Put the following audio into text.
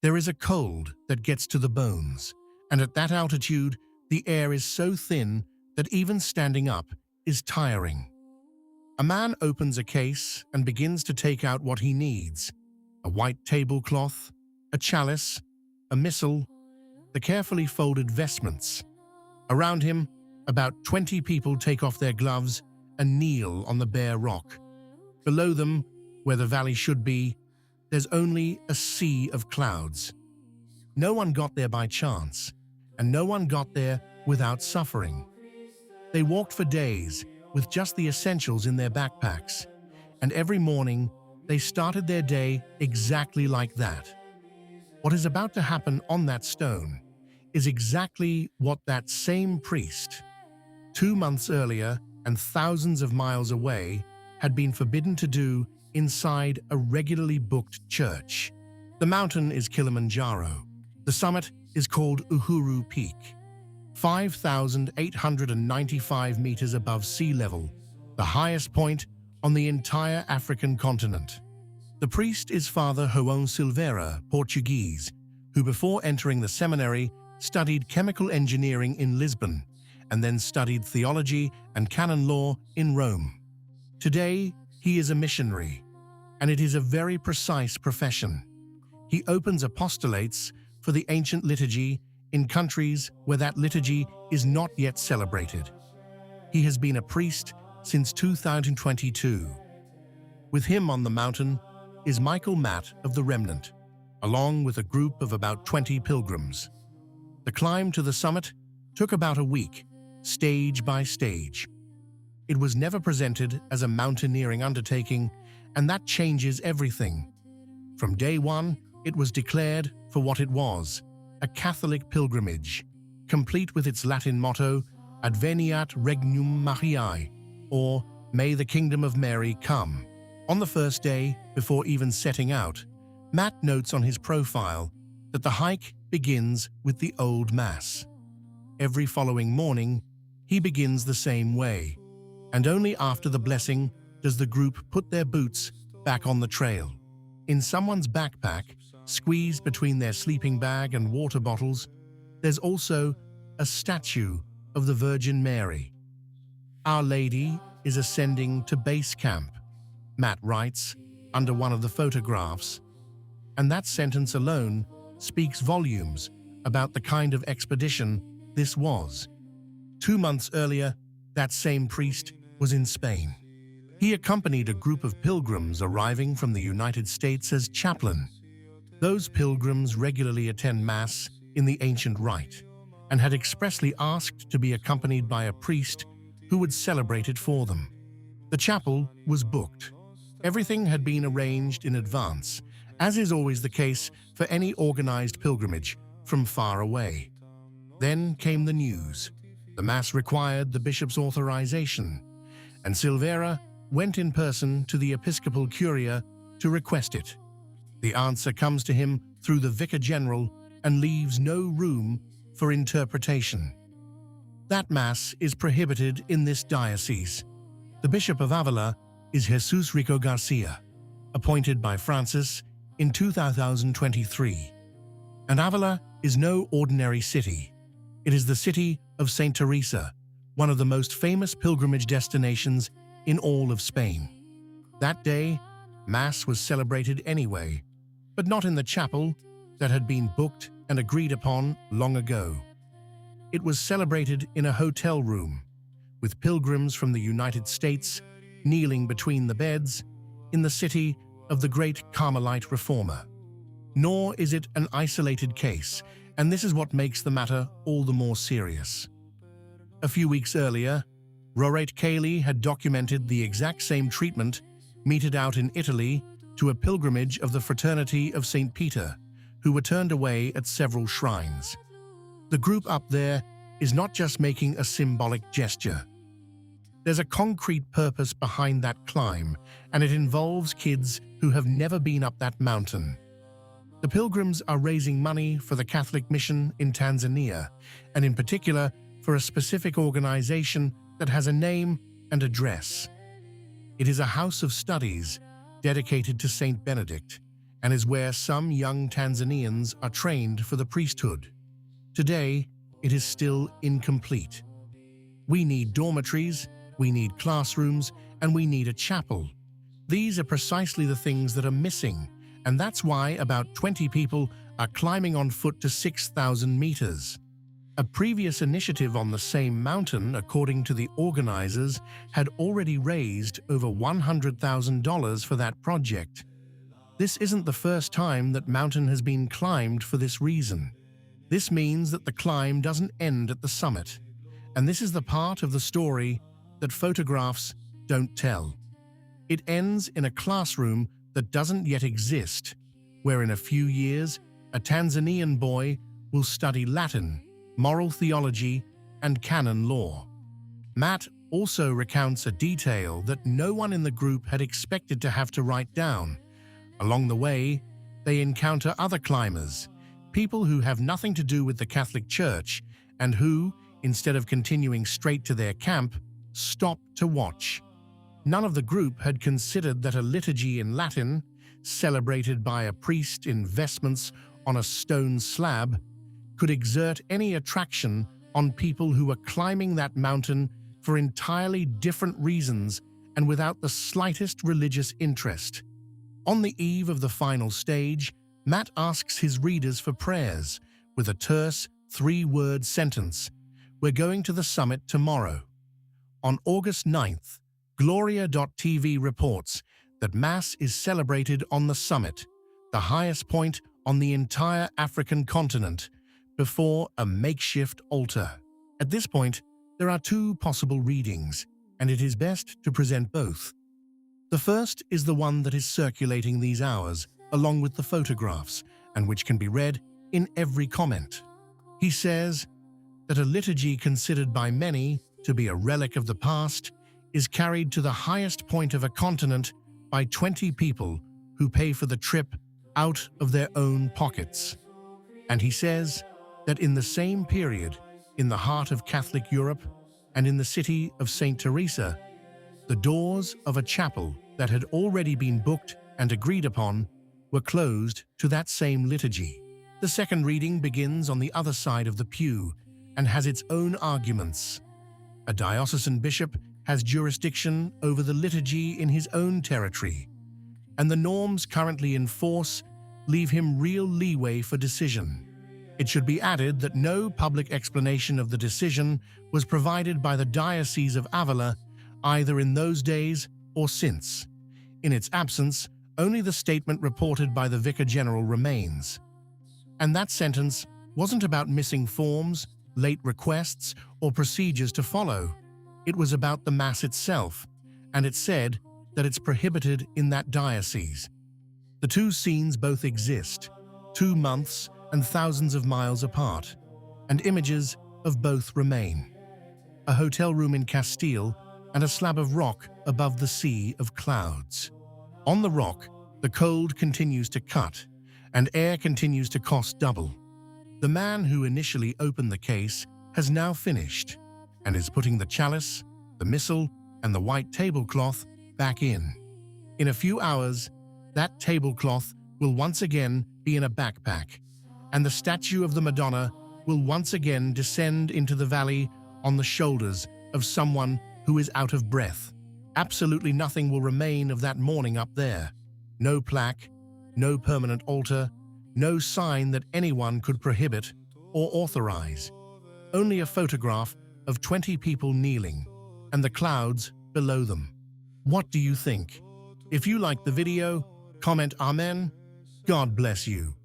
There is a cold that gets to the bones, and at that altitude, the air is so thin that even standing up is tiring. A man opens a case and begins to take out what he needs: a white tablecloth, a chalice, a missal, the carefully folded vestments. Around him, about 20 people take off their gloves and kneel on the bare rock. Below them, where the valley should be, there's only a sea of clouds. No one got there by chance, and no one got there without suffering. They walked for days with just the essentials in their backpacks, and every morning they started their day exactly like that. What is about to happen on that stone is exactly what that same priest, 2 months earlier and thousands of miles away, had been forbidden to do inside a regularly booked church. The mountain is Kilimanjaro. The summit is called Uhuru Peak, 5,895 meters above sea level, the highest point on the entire African continent. The priest is Father João Silveira, Portuguese, who before entering the seminary studied chemical engineering in Lisbon and then studied theology and canon law in Rome. Today, he is a missionary, and it is a very precise profession. He opens apostolates for the ancient liturgy in countries where that liturgy is not yet celebrated. He has been a priest since 2022. With him on the mountain is Michael Matt of the Remnant, along with a group of about 20 pilgrims. The climb to the summit took about a week, stage by stage. It was never presented as a mountaineering undertaking, and that changes everything. From day one, it was declared for what it was: a Catholic pilgrimage, complete with its Latin motto, Adveniat Regnum Mariae, or May the Kingdom of Mary come. On the first day, before even setting out, Matt notes on his profile that the hike begins with the Old Mass. Every following morning, he begins the same way, and only after the blessing does the group put their boots back on the trail. In someone's backpack, squeezed between their sleeping bag and water bottles, there's also a statue of the Virgin Mary. Our Lady is ascending to base camp, Matt writes under one of the photographs, and that sentence alone speaks volumes about the kind of expedition this was. 2 months earlier, that same priest was in Spain. He accompanied a group of pilgrims arriving from the United States as chaplain. Those pilgrims regularly attend Mass in the ancient rite and had expressly asked to be accompanied by a priest who would celebrate it for them. The chapel was booked. Everything had been arranged in advance, as is always the case for any organized pilgrimage from far away. Then came the news. The Mass required the bishop's authorization, and Silveira went in person to the Episcopal Curia to request it. The answer comes to him through the Vicar General and leaves no room for interpretation. That Mass is prohibited in this diocese. The Bishop of Avila is Jesus Rico Garcia, appointed by Francis in 2023. And Avila is no ordinary city. It is the city of Saint Teresa, one of the most famous pilgrimage destinations in all of Spain. That day, Mass was celebrated anyway, but not in the chapel that had been booked and agreed upon long ago. It was celebrated in a hotel room, with pilgrims from the United States kneeling between the beds in the city of the great Carmelite reformer. Nor is it an isolated case, and this is what makes the matter all the more serious. A few weeks earlier, Rorate Cayley had documented the exact same treatment meted out in Italy to a pilgrimage of the Fraternity of St. Peter, who were turned away at several shrines. The group up there is not just making a symbolic gesture. There's a concrete purpose behind that climb, and it involves kids who have never been up that mountain. The pilgrims are raising money for the Catholic mission in Tanzania, and in particular for a specific organization that has a name and address. It is a house of studies dedicated to Saint Benedict, and is where some young Tanzanians are trained for the priesthood. Today, it is still incomplete. We need dormitories, we need classrooms, and we need a chapel. These are precisely the things that are missing, and that's why about 20 people are climbing on foot to 6,000 meters. A previous initiative on the same mountain, according to the organizers, had already raised over $100,000 for that project. This isn't the first time that mountain has been climbed for this reason. This means that the climb doesn't end at the summit. And this is the part of the story that photographs don't tell. It ends in a classroom that doesn't yet exist, where in a few years, a Tanzanian boy will study Latin, moral theology, and canon law. Matt also recounts a detail that no one in the group had expected to have to write down. Along the way, they encounter other climbers, people who have nothing to do with the Catholic Church and who, instead of continuing straight to their camp, stop to watch. None of the group had considered that a liturgy in Latin, celebrated by a priest in vestments on a stone slab, could exert any attraction on people who were climbing that mountain for entirely different reasons and without the slightest religious interest. On the eve of the final stage, Matt asks his readers for prayers with a terse, three-word sentence: "We're going to the summit tomorrow." On August 9th, Gloria.tv reports that Mass is celebrated on the summit, the highest point on the entire African continent, before a makeshift altar. At this point, there are two possible readings, and it is best to present both. The first is the one that is circulating these hours, along with the photographs, and which can be read in every comment. He says that a liturgy considered by many to be a relic of the past is carried to the highest point of a continent by 20 people who pay for the trip out of their own pockets. And he says that in the same period, in the heart of Catholic Europe and in the city of St. Teresa, the doors of a chapel that had already been booked and agreed upon were closed to that same liturgy. The second reading begins on the other side of the pew and has its own arguments. A diocesan bishop has jurisdiction over the liturgy in his own territory, and the norms currently in force leave him real leeway for decision. It should be added that no public explanation of the decision was provided by the Diocese of Avila either in those days or since. In its absence, only the statement reported by the Vicar General remains. And that sentence wasn't about missing forms, late requests, or procedures to follow. It was about the Mass itself, and it said that it's prohibited in that diocese. The two scenes both exist, 2 months and thousands of miles apart, and images of both remain. A hotel room in Castile and a slab of rock above the sea of clouds. On the rock, the cold continues to cut, and air continues to cost double. The man who initially opened the case has now finished, and is putting the chalice, the missal, and the white tablecloth back in. In a few hours, that tablecloth will once again be in a backpack, and the statue of the Madonna will once again descend into the valley on the shoulders of someone who is out of breath. Absolutely nothing will remain of that morning up there. No plaque, no permanent altar, no sign that anyone could prohibit or authorize. Only a photograph of 20 people kneeling, and the clouds below them. What do you think? If you liked the video, comment Amen. God bless you.